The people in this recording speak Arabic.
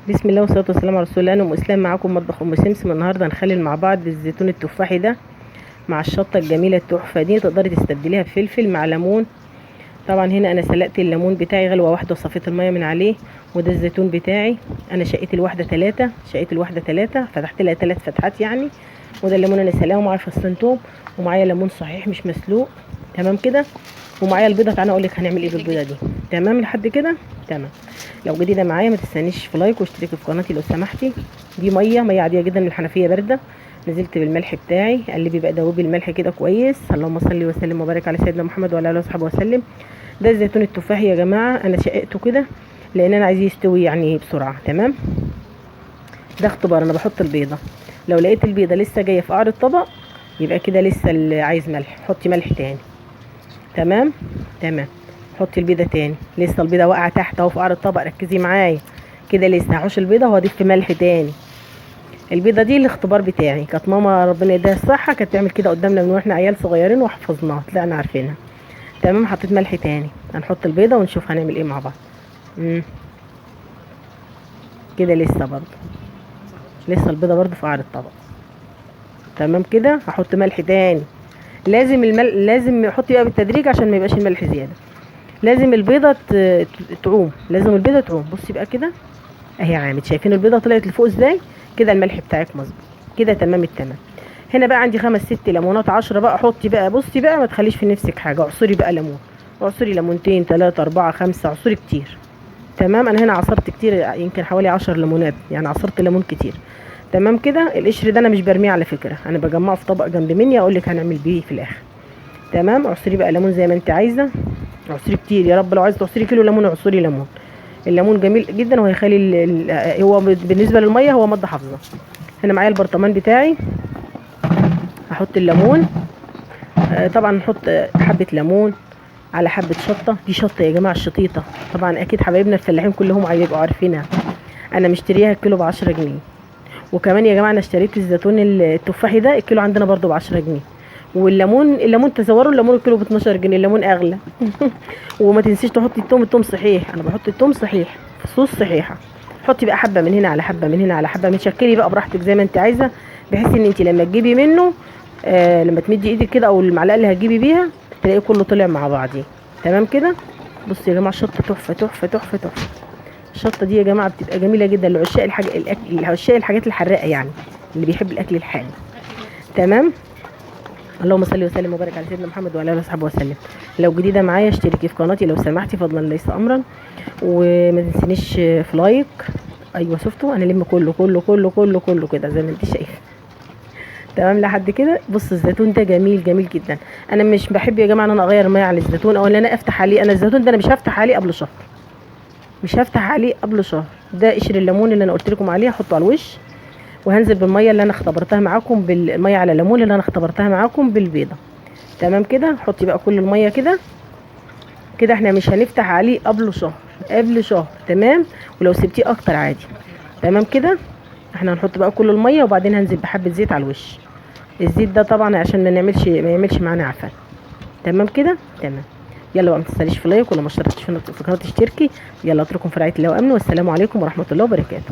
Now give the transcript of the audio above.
بسم الله والصلاه والسلام على رسول الله. انا ام اسلام معاكم مطبخ ام سمسم. النهارده هنخلل مع بعض الزيتون التفاحي ده مع الشطه الجميله التحفه دي. تقدري تستبدليها بفلفل مع ليمون. طبعا هنا انا سلقت الليمون بتاعي غلوه واحده وصفيت الميه من عليه. وده الزيتون بتاعي، انا شقيت الواحده 3، فتحت لها 3 فتحات يعني. وده الليمون انا سلقاه، ومعايا فصين توم، ومعايا ليمون صحيح مش مسلوق. تمام كده. ومعايا البيضه. تعالى اقول لك هنعمل ايه بالبيضه دي. تمام لحد كده تمام. لو جديده معايا ما تستنيش في لايك واشتركي في قناتي لو سمحتي. دي ميه عاديه جدا من الحنفيه بارده. نزلت بالملح بتاعي، قلبي بقى دوبي الملح كده كويس. اللهم صل وسلم وبارك على سيدنا محمد وعلى اله وصحبه وسلم. ده الزيتون التفاحي يا جماعه، انا شققته كده لان انا عايزاه يستوي يعني بسرعه. تمام. ده اختبار، انا بحط البيضه. لو لقيت البيضه لسه جايه في قعر الطبق يبقى كده لسه اللي عايز ملح، حطي ملح تاني. تمام. تمام. حطي البيضه تاني، لسه البيضه واقعه تحت اهو في قعر الطبق، ركزي معايا. كده لسه هحوش البيضه وهضيف ملح تاني. البيضه دي الاختبار بتاعي، كانت ماما ربنا يديها الصحه كانت تعمل كده قدامنا من واحنا عيال صغيرين وحفظناها طلعنا عارفينها. تمام. حطيت ملح تاني، هنحط البيضه ونشوف هنعمل ايه مع بعض. كده لسه برضه، لسه البيضه برضه في قعر الطبق. تمام كده. هحط ملح تاني. لازم احط بقى بالتدريج عشان ما يبقاش الملح زياده. لازم البيضه تعوم، لازم البيضه تعوم. بصي بقى كده اهي عامت، شايفين البيضه طلعت لفوق ازاي؟ كده الملح بتاعك مظبوط. كده تمام التمام. هنا بقى عندي 5 6 ليمونات، 10 بقى. حطي بقى، بصي بقى ما تخليش في نفسك حاجه، اعصري بقى ليمون. اعصري ليمونتين 3 4 5، اعصري كتير. تمام. انا هنا عصرت كتير، يمكن حوالي 10 ليمونات يعني، عصرت ليمون كتير. تمام كده. القشر ده انا مش برميه على فكره، انا بجمعه في طبق جنب مني، اقول لك هنعمل بيه في الاخر. تمام. اعصري بقى ليمون زي ما انت عايزه، اعصري كتير يا رب. لو عايزه تعصري كيلو ليمون اعصري ليمون. الليمون جميل جدا وهيخلي هو بالنسبه للميه هو ماده حافظه. هنا معايا البرطمان بتاعي، هحط الليمون. طبعا نحط حبه ليمون على حبه شطه. دي شطه يا جماعه الشطيطه، طبعا اكيد حبايبنا الفلاحين كلهم هيبقوا عارفينها. انا مشتريها الكيلو ب10 جنيه. وكمان يا جماعه انا اشتريت الزيتون التفاحي ده الكيلو عندنا برضو ب10 جنيه. والليمون تزوروا، الليمون الكيلو ب12 جنيه، الليمون اغلى. وما تنسيش تحطي التوم صحيح، انا بحط التوم صحيح، فصوص صحيحه. حطي بقى حبه من هنا على حبه من هنا على حبه، متشكلي بقى براحتك زي ما انت عايزه، بحيث ان انت لما تجيبي منه لما تمدي ايدك كده او المعلقه اللي هتجيبي بيها تلاقيه كله طلع مع بعضيه. تمام كده. بصوا يا جماعه الشطه تحفه تحفه تحفه تحفه. الشطه دي يا جماعه بتبقى جميله جدا لعشاق عشاق الحاجات الحراقه يعني، اللي بيحب الاكل الحامي. تمام. اللهم صل وسلم وبارك على سيدنا محمد وعلى اله وصحبه وسلم. لو جديده معايا اشتركي في قناتي لو سمحتي فضلا ليس امرا. وما تنسينيش في لايك. ايوه شفتوا انا لم كله كله كله كله كله كده زي ما انت شايفه. تمام لحد كده. بص الزيتون ده جميل جميل جدا. انا مش بحب يا جماعه ان انا اغير ميه على الزيتون او ان انا افتح عليه. انا الزيتون ده انا مش هفتح عليه قبل شهر، مش هفتح عليه قبل شهر. ده قشر الليمون اللي انا قلت لكم عليه احطه على الوش. وهنزل بالميه اللي انا اختبرتها معاكم، بالميه على الليمون اللي انا اختبرتها معاكم بالبيضه. تمام كده. حطي بقى كل الميه كده. كده احنا مش هنفتح عليه قبل شهر، قبل شهر. تمام. ولو سبتيه اكتر عادي. تمام كده. احنا هنحط بقى كل الميه وبعدين هنزل بحبه زيت على الوش. الزيت ده طبعا عشان ما يعملش معانا عفن. تمام كده. تمام. يلا بقى ما تنساليش في لايك، ولو ما اشتركتش في قناتي اشتركي. يلا اترككم في رعايه الله وامن، والسلام عليكم ورحمه الله وبركاته.